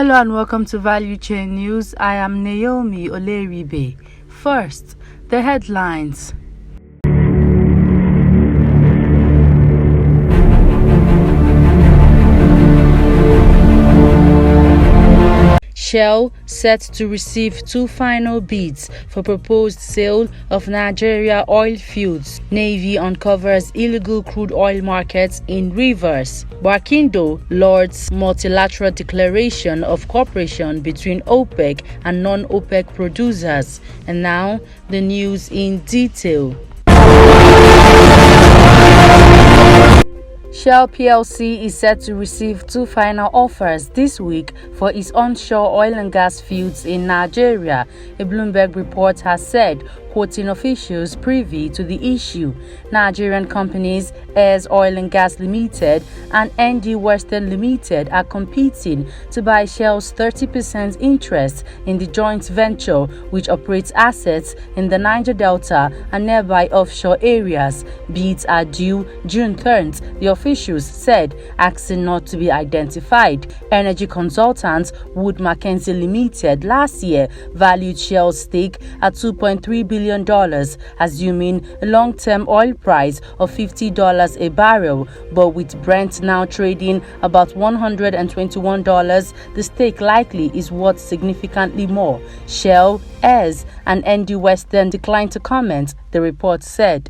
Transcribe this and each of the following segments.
Hello and welcome to Valuechain News. I am Naomi Oleribe. First, the headlines. Shell set to receive 2 final bids for proposed sale of Nigeria oil fields. Navy uncovers illegal crude oil markets in rivers. Barkindo lauds multilateral declaration of cooperation between OPEC and non-OPEC producers. And now, the news in detail. Shell plc is set to receive 2 final offers this week for its onshore oil and gas fields in Nigeria, a Bloomberg report has said, quoting officials privy to the issue. Nigerian companies Heirs Oil and Gas Limited and ND Western Limited are competing to buy Shell's 30% interest in the joint venture, which operates assets in the Niger Delta and nearby offshore areas. Bids are due June 3rd, the officials said, asking not to be identified. Energy consultant Wood Mackenzie Limited last year valued Shell's stake at $2.3 billion, assuming a long-term oil price of $50 a barrel, but with Brent now trading about $121, the stake likely is worth significantly more. Shell, Heirs, and ND Western declined to comment, the report said.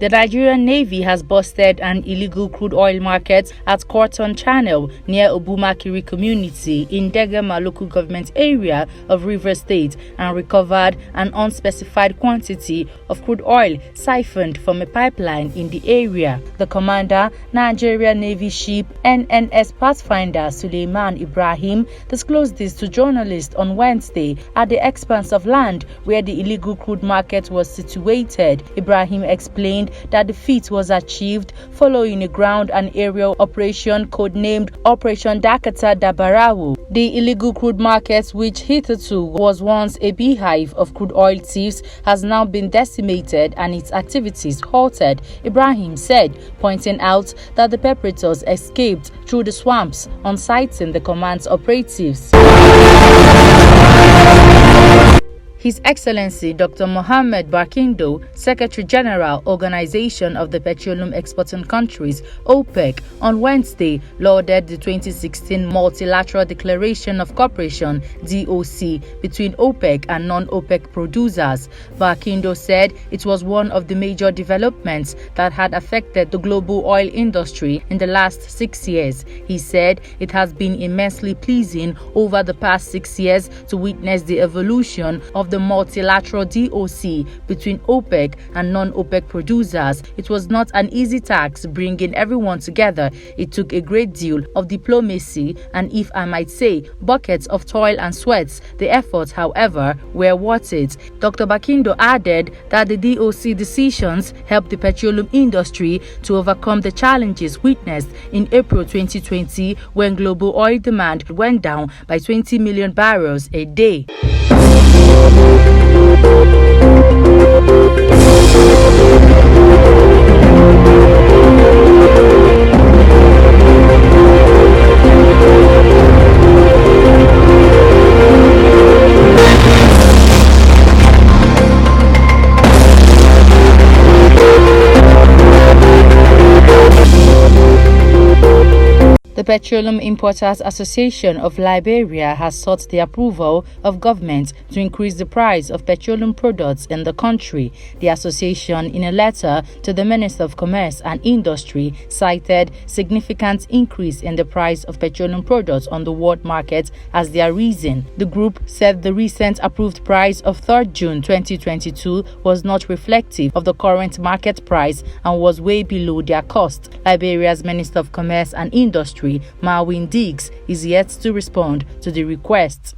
The Nigerian Navy has busted an illegal crude oil market at Cotton Channel near Obumakiri community in Degema local government area of Rivers State and recovered an unspecified quantity of crude oil siphoned from a pipeline in the area. The commander, Nigerian Navy ship NNS Pathfinder Suleiman Ibrahim, disclosed this to journalists on Wednesday at the expanse of land where the illegal crude market was situated. Ibrahim explained that the feat was achieved following a ground and aerial operation codenamed Operation Dakata Dabarawu. The illegal crude market, which hitherto was once a beehive of crude oil thieves, has now been decimated and its activities halted, Ibrahim said, pointing out that the perpetrators escaped through the swamps on citing the command's operatives. His Excellency Dr. Mohammed Barkindo, Secretary General, Organization of the Petroleum Exporting Countries, OPEC, on Wednesday lauded the 2016 Multilateral Declaration of Cooperation, DOC, between OPEC and non-OPEC producers. Barkindo said it was one of the major developments that had affected the global oil industry in the last 6 years. He said it has been immensely pleasing over the past 6 years to witness the evolution of the multilateral DOC between OPEC and non-OPEC producers. It was not an easy task bringing everyone together. It took a great deal of diplomacy and, if I might say, buckets of toil and sweat. The efforts, however, were worth it. Dr. Barkindo added that the DOC decisions helped the petroleum industry to overcome the challenges witnessed in April 2020 when global oil demand went down by 20 million barrels a day. The Petroleum Importers Association of Liberia has sought the approval of government to increase the price of petroleum products in the country. The association, in a letter to the Minister of Commerce and Industry, cited significant increase in the price of petroleum products on the world market as their reason. The group said the recent approved price of 3rd June 2022 was not reflective of the current market price and was way below their cost. Liberia's Minister of Commerce and Industry, Marwin Diggs, is yet to respond to the request.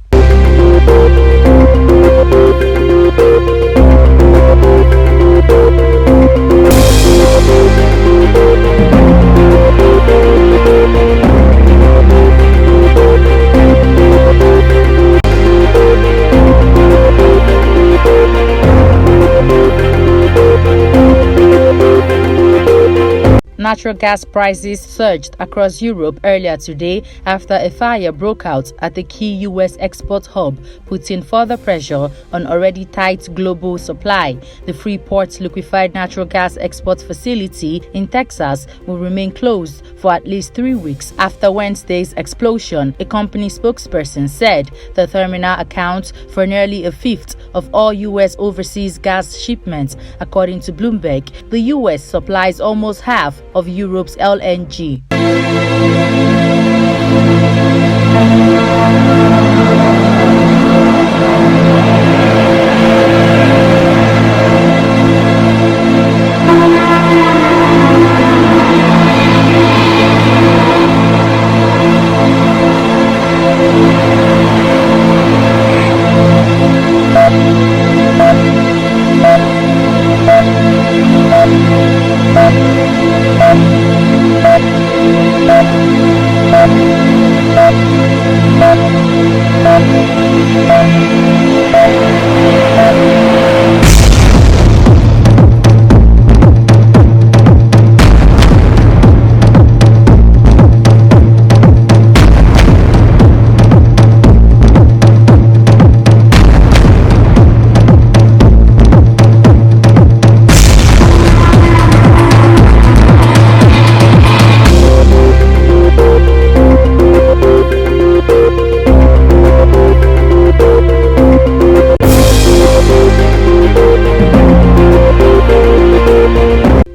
Natural gas prices surged across Europe earlier today after a fire broke out at the key U.S. export hub, putting further pressure on already tight global supply. The Freeport liquefied natural gas export facility in Texas will remain closed for at least 3 weeks after Wednesday's explosion. A company spokesperson said the terminal accounts for nearly a fifth of all U.S. overseas gas shipments. According to Bloomberg, the U.S. supplies almost half of Europe's LNG.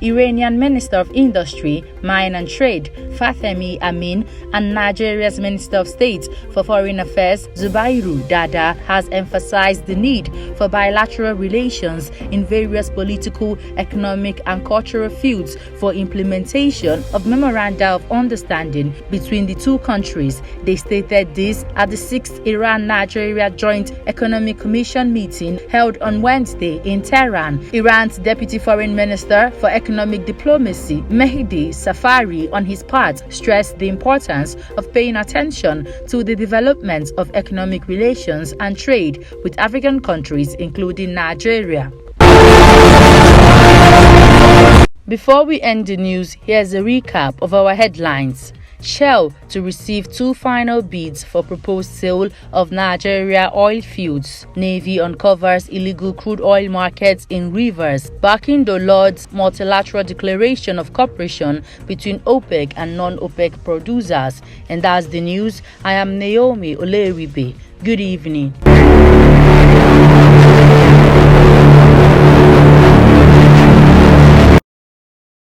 Iranian Minister of Industry, Mine and Trade, Fatemi Amin, and Nigeria's Minister of State for Foreign Affairs, Zubairu Dada, has emphasized the need for bilateral relations in various political, economic, and cultural fields for implementation of memoranda of understanding between the two countries. They stated this at the 6th Iran-Nigeria Joint Economic Commission meeting held on Wednesday in Tehran. Iran's Deputy Foreign Minister for Economic Diplomacy, Mehdi Safari, on his part, stressed the importance of paying attention to the development of economic relations and trade with African countries, including Nigeria. Before we end the news, here's a recap of our headlines. Shell to receive 2 final bids for proposed sale of Nigeria oil fields. Navy uncovers illegal crude oil markets in rivers. Barkindo lauds multilateral declaration of cooperation between OPEC and non-OPEC producers. And that's the news. I am Naomi Oleribe. Good evening.